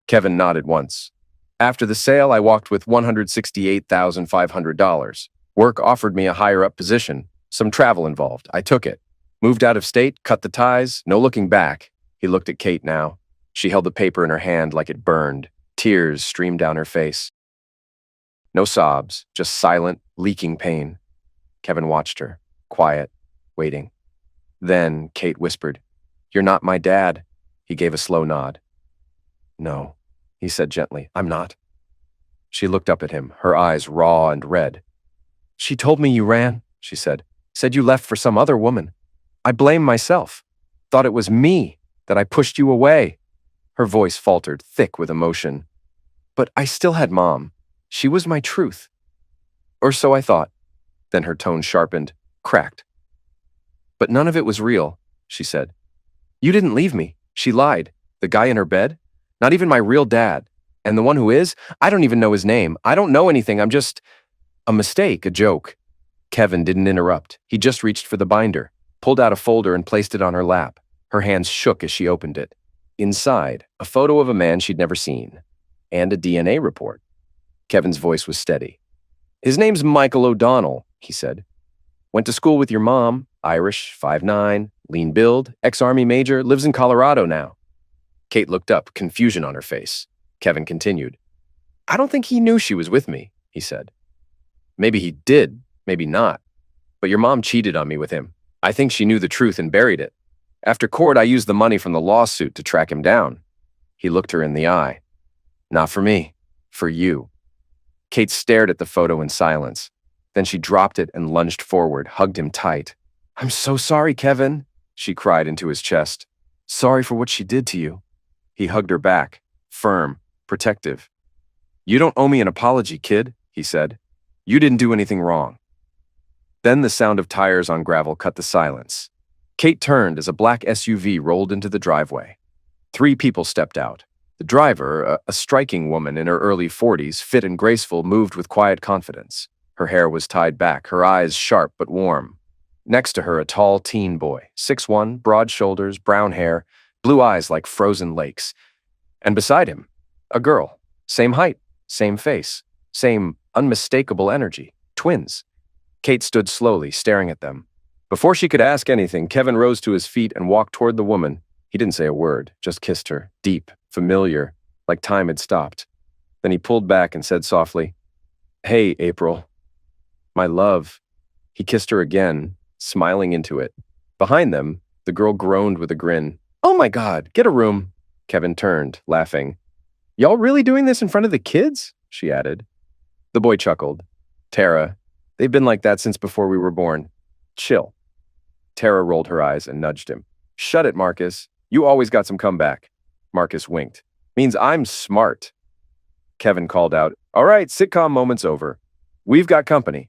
Kevin nodded once. After the sale, I walked with $168,500. Work offered me a higher-up position. Some travel involved. I took it. Moved out of state, cut the ties, no looking back. He looked at Kate now. She held the paper in her hand like it burned. Tears streamed down her face. No sobs, just silent, leaking pain. Kevin watched her, quiet, waiting. Then Kate whispered, "You're not my dad." He gave a slow nod. "No," he said gently, "I'm not." She looked up at him, her eyes raw and red. "She told me you ran," she said. "Said you left for some other woman. I blame myself. Thought it was me, that I pushed you away." Her voice faltered, thick with emotion. "But I still had Mom. She was my truth. Or so I thought." Then her tone sharpened, cracked. "But none of it was real," she said. "You didn't leave me." She lied. "The guy in her bed? Not even my real dad. And the one who is? I don't even know his name. I don't know anything. I'm just a mistake, a joke." Kevin didn't interrupt. He just reached for the binder, pulled out a folder and placed it on her lap. Her hands shook as she opened it. Inside, a photo of a man she'd never seen, and a DNA report. Kevin's voice was steady. "His name's Michael O'Donnell," he said. "Went to school with your mom, Irish, 5'9", lean build, ex-Army major, lives in Colorado now." Kate looked up, confusion on her face. Kevin continued. "I don't think he knew she was with me," he said. "Maybe he did, maybe not. But your mom cheated on me with him. I think she knew the truth and buried it. After court, I used the money from the lawsuit to track him down." He looked her in the eye. "Not for me, for you." Kate stared at the photo in silence. Then she dropped it and lunged forward, hugged him tight. "I'm so sorry, Kevin," she cried into his chest. "Sorry for what she did to you." He hugged her back, firm, protective. "You don't owe me an apology, kid," he said. "You didn't do anything wrong." Then the sound of tires on gravel cut the silence. Kate turned as a black SUV rolled into the driveway. 3 people stepped out. The driver, a striking woman in her early 40s, fit and graceful, moved with quiet confidence. Her hair was tied back, her eyes sharp but warm. Next to her, a tall teen boy, 6'1", broad shoulders, brown hair, blue eyes like frozen lakes. And beside him, a girl, same height, same face, same unmistakable energy, twins. Kate stood slowly, staring at them. Before she could ask anything, Kevin rose to his feet and walked toward the woman. He didn't say a word, just kissed her, deep, familiar, like time had stopped. Then he pulled back and said softly, "Hey, April. My love." He kissed her again, smiling into it. Behind them, the girl groaned with a grin. "Oh my God, get a room." Kevin turned, laughing. "Y'all really doing this in front of the kids?" she added. The boy chuckled. "Tara, they've been like that since before we were born. Chill." Tara rolled her eyes and nudged him. "Shut it, Marcus. You always got some comeback." Marcus winked. "Means I'm smart." Kevin called out, "All right, sitcom moment's over. We've got company."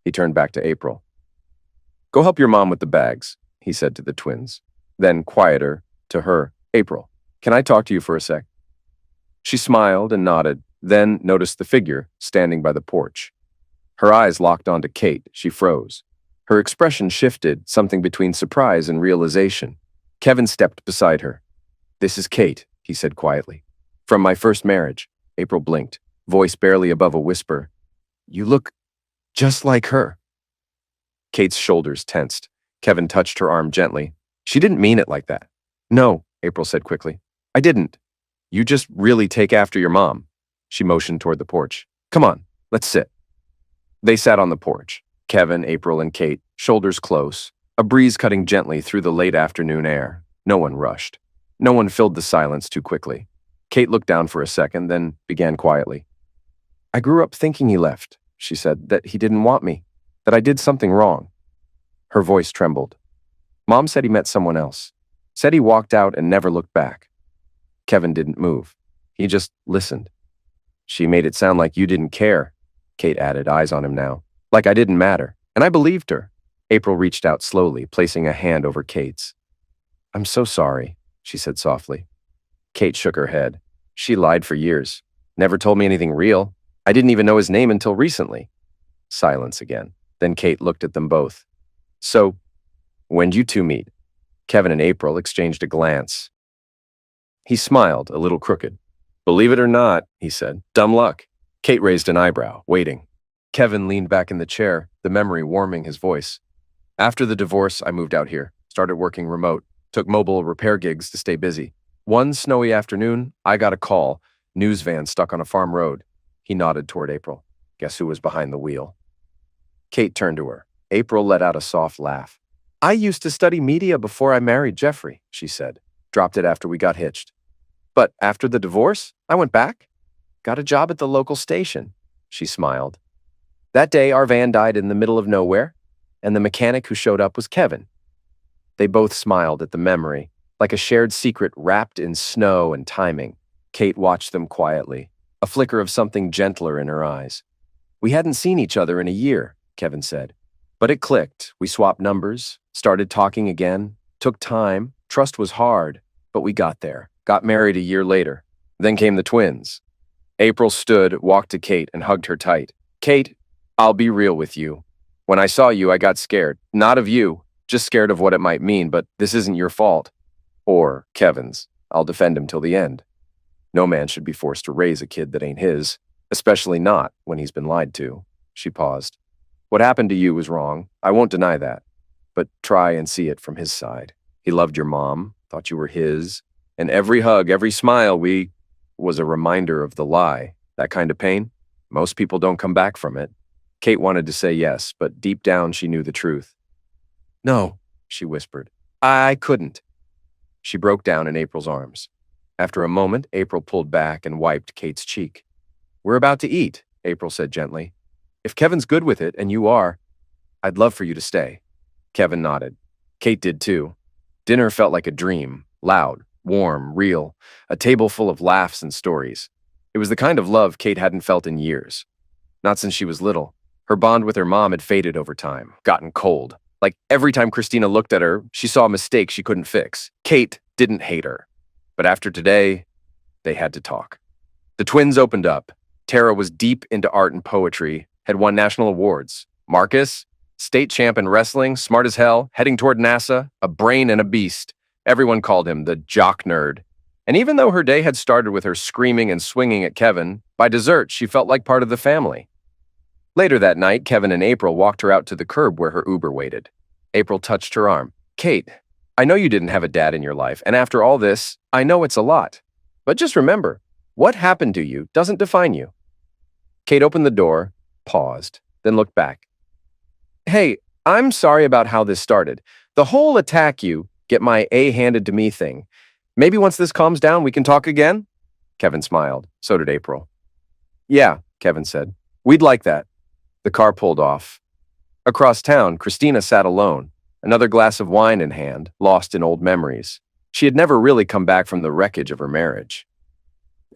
He turned back to April. "Go help your mom with the bags," he said to the twins. Then, quieter, to her, "April, can I talk to you for a sec?" She smiled and nodded, then noticed the figure standing by the porch. Her eyes locked onto Kate. She froze. Her expression shifted, something between surprise and realization. Kevin stepped beside her. "This is Kate," he said quietly. "From my first marriage." April blinked, voice barely above a whisper. "You look just like her." Kate's shoulders tensed. Kevin touched her arm gently. "She didn't mean it like that." "No," April said quickly. "I didn't. You just really take after your mom." She motioned toward the porch. "Come on, let's sit." They sat on the porch, Kevin, April, and Kate, shoulders close, a breeze cutting gently through the late afternoon air. No one rushed. No one filled the silence too quickly. Kate looked down for a second, then began quietly. "I grew up thinking he left," she said, "that he didn't want me, that I did something wrong." Her voice trembled. "Mom said he met someone else. Said he walked out and never looked back." Kevin didn't move. He just listened. "She made it sound like you didn't care," Kate added, eyes on him now. "Like I didn't matter. And I believed her." April reached out slowly, placing a hand over Kate's. "I'm so sorry," she said softly. Kate shook her head. "She lied for years. Never told me anything real. I didn't even know his name until recently. Silence again. Then Kate looked at them both. So, when'd you two meet? Kevin and April exchanged a glance. He smiled, a little crooked. Believe it or not, he said. Dumb luck. Kate raised an eyebrow, waiting. Kevin leaned back in the chair, the memory warming his voice. After the divorce, I moved out here, started working remote, took mobile repair gigs to stay busy. One snowy afternoon, I got a call, news van stuck on a farm road. He nodded toward April. Guess who was behind the wheel? Kate turned to her. April let out a soft laugh. I used to study media before I married Jeffrey, she said. Dropped it after we got hitched. But after the divorce, I went back. Got a job at the local station. She smiled. That day, our van died in the middle of nowhere, and the mechanic who showed up was Kevin. They both smiled at the memory, like a shared secret wrapped in snow and timing. Kate watched them quietly, a flicker of something gentler in her eyes. We hadn't seen each other in a year, Kevin said. But it clicked. We swapped numbers, started talking again, took time. Trust was hard, but we got there. Got married a year later. Then came the twins. April stood, walked to Kate, and hugged her tight. Kate, I'll be real with you. When I saw you, I got scared. Not of you, just scared of what it might mean, but this isn't your fault. Or Kevin's. I'll defend him till the end. No man should be forced to raise a kid that ain't his, especially not when he's been lied to. She paused. What happened to you was wrong. I won't deny that. But try and see it from his side. He loved your mom, thought you were his, and every hug, every smile was a reminder of the lie. That kind of pain? Most people don't come back from it. Kate wanted to say yes, but deep down she knew the truth. No, she whispered. I couldn't. She broke down in April's arms. After a moment, April pulled back and wiped Kate's cheek. We're about to eat, April said gently. If Kevin's good with it, and you are, I'd love for you to stay. Kevin nodded. Kate did too. Dinner felt like a dream, loud, warm, real, a table full of laughs and stories. It was the kind of love Kate hadn't felt in years. Not since she was little. Her bond with her mom had faded over time, gotten cold. Like every time Christina looked at her, she saw a mistake she couldn't fix. Kate didn't hate her. But after today, they had to talk. The twins opened up. Tara was deep into art and poetry, had won national awards. Marcus, state champ in wrestling, smart as hell, heading toward NASA, a brain and a beast. Everyone called him the jock nerd. And even though her day had started with her screaming and swinging at Kevin, by dessert she felt like part of the family. Later that night, Kevin and April walked her out to the curb where her Uber waited. April touched her arm. Kate, I know you didn't have a dad in your life, and after all this, I know it's a lot. But just remember, what happened to you doesn't define you. Kate opened the door, paused, then looked back. Hey, I'm sorry about how this started. The whole attack you, get my A handed to me thing. Maybe once this calms down, we can talk again? Kevin smiled. So did April. Yeah, Kevin said. We'd like that. The car pulled off. Across town, Christina sat alone, another glass of wine in hand, lost in old memories. She had never really come back from the wreckage of her marriage.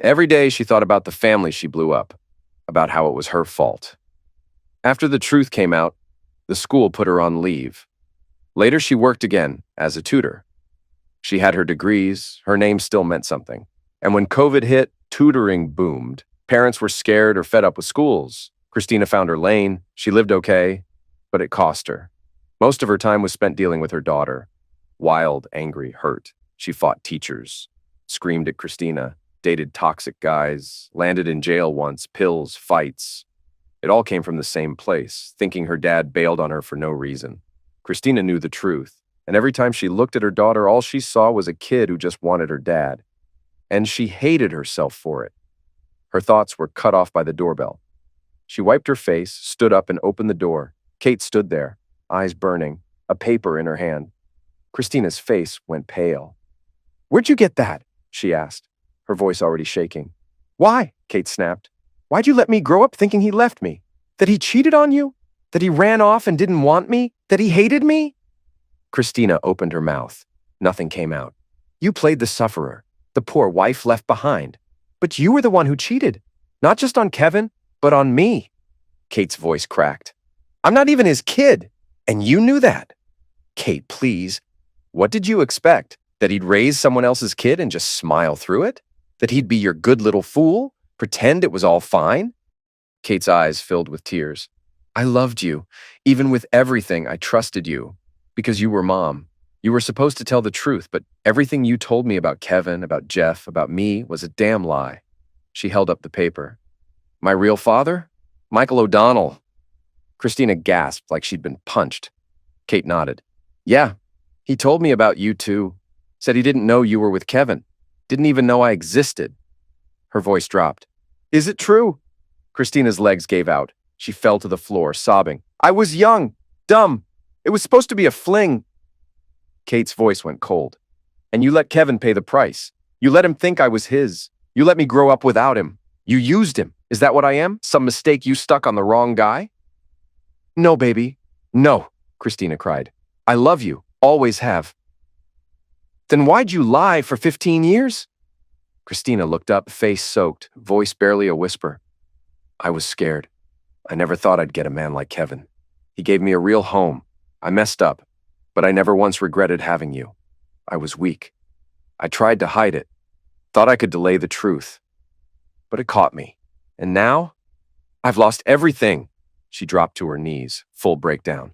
Every day she thought about the family she blew up, about how it was her fault. After the truth came out, the school put her on leave. Later she worked again as a tutor. She had her degrees, her name still meant something. And when COVID hit, tutoring boomed. Parents were scared or fed up with schools. Christina found her lane. She lived okay, but it cost her. Most of her time was spent dealing with her daughter. Wild, angry, hurt. She fought teachers, screamed at Christina, dated toxic guys, landed in jail once, pills, fights. It all came from the same place, thinking her dad bailed on her for no reason. Christina knew the truth, and every time she looked at her daughter, all she saw was a kid who just wanted her dad. And she hated herself for it. Her thoughts were cut off by the doorbell. She wiped her face, stood up, and opened the door. Kate stood there, eyes burning, a paper in her hand. Christina's face went pale. Where'd you get that? She asked, her voice already shaking. Why? Kate snapped. Why'd you let me grow up thinking he left me? That he cheated on you? That he ran off and didn't want me? That he hated me? Christina opened her mouth. Nothing came out. You played the sufferer, the poor wife left behind. But you were the one who cheated. Not just on Kevin, but on me. Kate's voice cracked. I'm not even his kid. And you knew that. Kate, please. What did you expect? That he'd raise someone else's kid and just smile through it? That he'd be your good little fool? Pretend it was all fine? Kate's eyes filled with tears. I loved you. Even with everything, I trusted you. Because you were Mom. You were supposed to tell the truth, but everything you told me about Kevin, about Jeff, about me was a damn lie. She held up the paper. My real father? Michael O'Donnell. Christina gasped like she'd been punched. Kate nodded. Yeah, he told me about you too. Said he didn't know you were with Kevin. Didn't even know I existed. Her voice dropped. Is it true? Christina's legs gave out. She fell to the floor, sobbing. I was young, dumb. It was supposed to be a fling. Kate's voice went cold. And you let Kevin pay the price. You let him think I was his. You let me grow up without him. You used him. Is that what I am? Some mistake you stuck on the wrong guy? No, baby. No, Christina cried. I love you. Always have. Then why'd you lie for 15 years? Christina looked up, face soaked, voice barely a whisper. I was scared. I never thought I'd get a man like Kevin. He gave me a real home. I messed up, but I never once regretted having you. I was weak. I tried to hide it. Thought I could delay the truth. But it caught me. And now? I've lost everything. She dropped to her knees, full breakdown.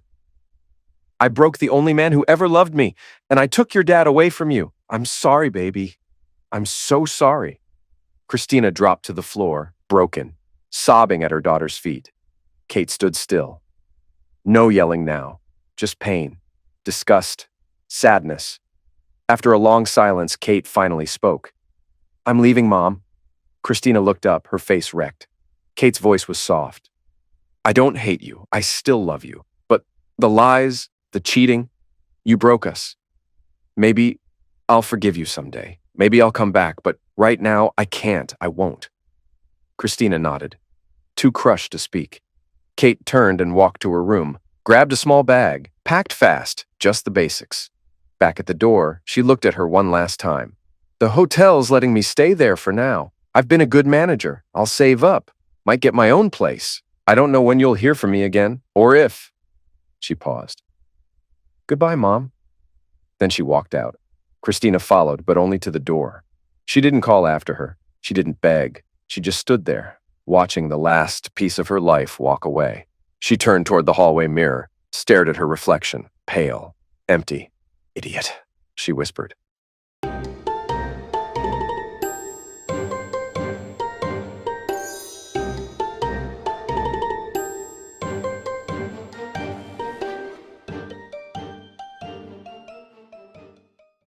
I broke the only man who ever loved me, and I took your dad away from you. I'm sorry, baby. I'm so sorry. Christina dropped to the floor, broken, sobbing at her daughter's feet. Kate stood still. No yelling now, just pain, disgust, sadness. After a long silence, Kate finally spoke. I'm leaving, Mom. Christina looked up, her face wrecked. Kate's voice was soft. I don't hate you. I still love you. But the lies, the cheating, you broke us. Maybe I'll forgive you someday. Maybe I'll come back, but right now I can't. I won't. Christina nodded, too crushed to speak. Kate turned and walked to her room, grabbed a small bag, packed fast, just the basics. Back at the door, she looked at her one last time. The hotel's letting me stay there for now. I've been a good manager. I'll save up. Might get my own place. I don't know when you'll hear from me again, or if. She paused. Goodbye, Mom. Then she walked out. Christina followed, but only to the door. She didn't call after her. She didn't beg. She just stood there, watching the last piece of her life walk away. She turned toward the hallway mirror, stared at her reflection, pale, empty. Idiot, she whispered.